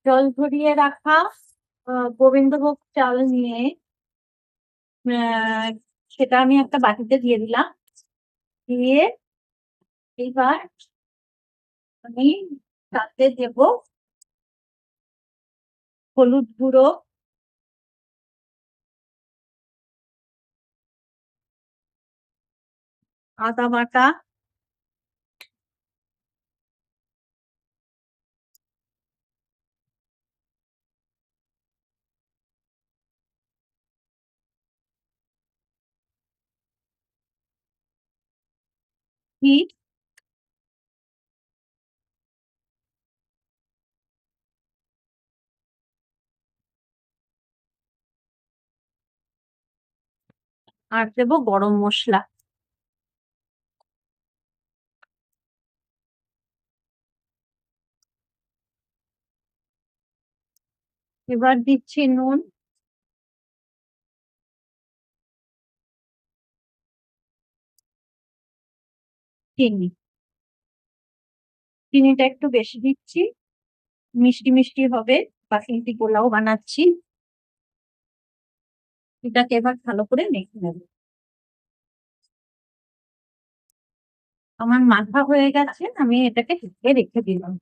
জল ঝরিয়ে রাখা গোবিন্দভোগ চাল নিয়ে আহ, সেটা আমি একটা বাটিতে দিয়ে দিলাম। দিয়ে এবার আমি তাতে দেব হলুদ গুঁড়ো, আদা বাটা, ঘি। আর দেবো গরম মশলা। এবার দিচ্ছি নুন, চিনি। চিনিটা একটু বেশি দিচ্ছি, মিষ্টি মিষ্টি হবে, বাসন্তী পোলাও বানাচ্ছি। এটাকে এবার ভালো করে মেখে নেব। আমার মাখা হয়ে গেছে, আমি এটাকে ঢেকে রেখে দিলাম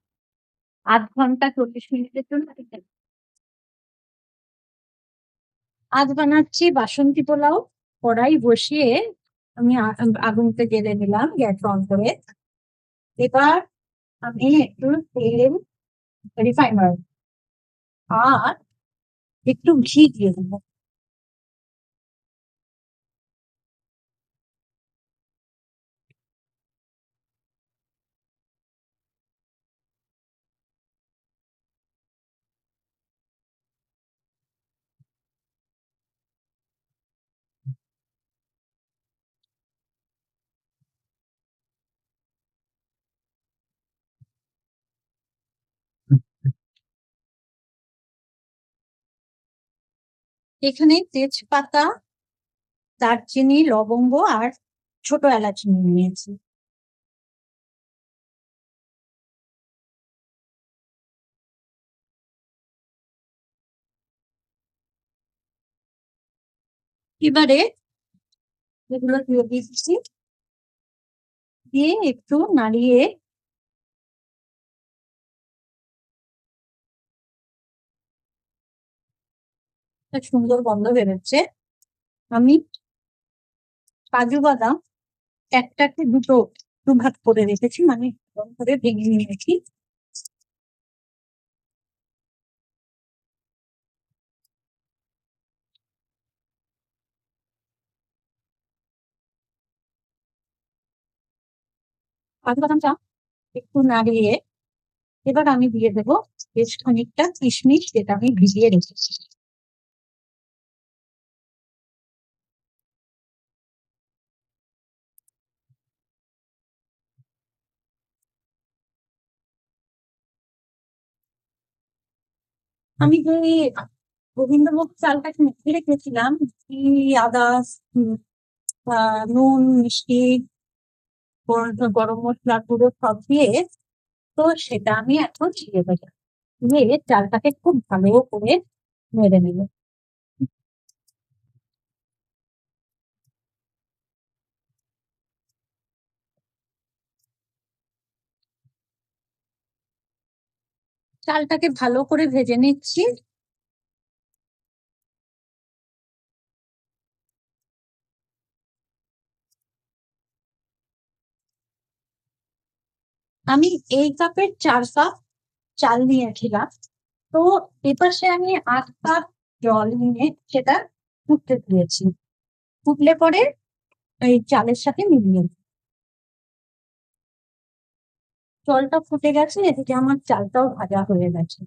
০.৫ ঘন্টা ৪০ মিনিটের জন্য রেখে দিলাম। আজ বানাচ্ছি বাসন্তী পোলাও। কড়াই বসিয়ে আমি আগুনতে জ্বেলে নিলাম, গ্যাস অন করে। এবার আমি একটু তেল, রিফাইন অয়েল আর একটু ঘি দিয়ে দেবো। এখানে তেজপাতা, দারচিনি, লবঙ্গ আর ছোট এলাচ নিয়ে নিয়েছি। এবারে এগুলো দিয়ে দিচ্ছি, দিয়ে একটু নাড়িয়ে একটা সুন্দর গন্ধ বেরোচ্ছে। আমি কাজু বাদাম একটাকে দু ভাগ করে রেখেছি, মানে এরকম করে ভেঙে নিয়েছি। কাজু বাদামটা একটু নাড়িয়ে এবার আমি দিয়ে দেবো বেশ খানিকটা কিশমিশ, যেটা আমি ভিজিয়ে রেখেছি। আমি যে গোবিন্দভোগ চালটাকে মেখে রেখেছিলাম, ঘি, আদা, উম, নুন, মিষ্টি, গরম মশলা গুঁড়ো সব দিয়ে, তো সেটা আমি এখন দিয়ে দেবো। দিয়ে চালটাকে খুব ভালো করে নেড়ে নেব। চালটাকে ভালো করে ভেজে নিচ্ছি। আমি এই কাপের ৪ কাপ চাল নিয়েছিলাম, তো এপাশে আমি ৮ কাপ জল নিয়ে সেটা ফুটতে দিয়েছি। ফুটলে পরে এই চালের সাথে মিলিয়ে দিই। জলটা ফুটে গেছে, এদিকে আমার চালটাও ভাজা হয়ে গেছে।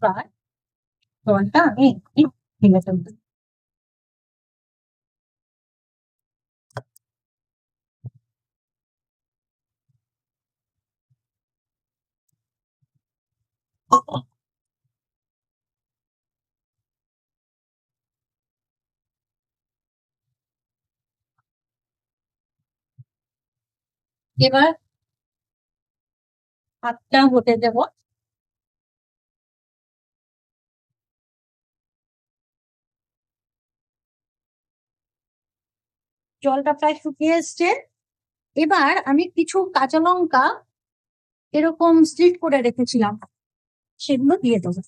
এবার জলটা আমি একটু ঢেলে ফেলবো। এবার ভাতটা হতে দেব। জলটা প্রায় শুকিয়ে এসছে। এবার আমি কিছু কাঁচা লঙ্কা এরকম স্লিট করে রেখেছিলাম, সেগুলো দিয়ে দেবো।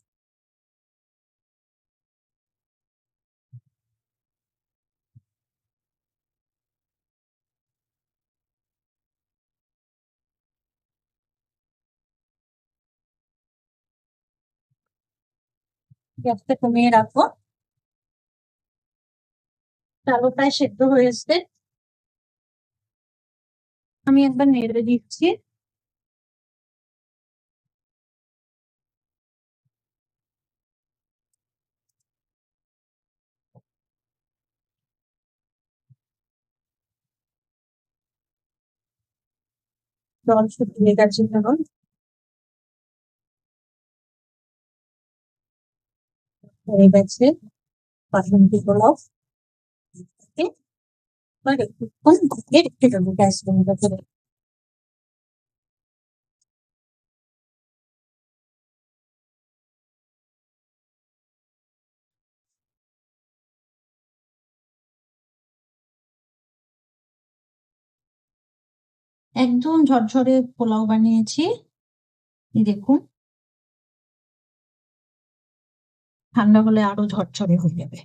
গ্যাসটা কমিয়ে রাখবো। চালও প্রায় সেদ্ধ হয়ে এসছে, আমি একবার নেড়ে দিচ্ছি। জল শুকিয়ে গেছে এখন, হয়ে গেছে বাসন্তী পোলাও। এবার একটুক্ষণ ঢেকে রেখে দেবো গ্যাস বন্ধ করে। একদম ঝরঝরে পোলাও বানিয়েছি, এই দেখুন। ঠান্ডা হলে আরো ঝরঝরে হয়ে যাবে।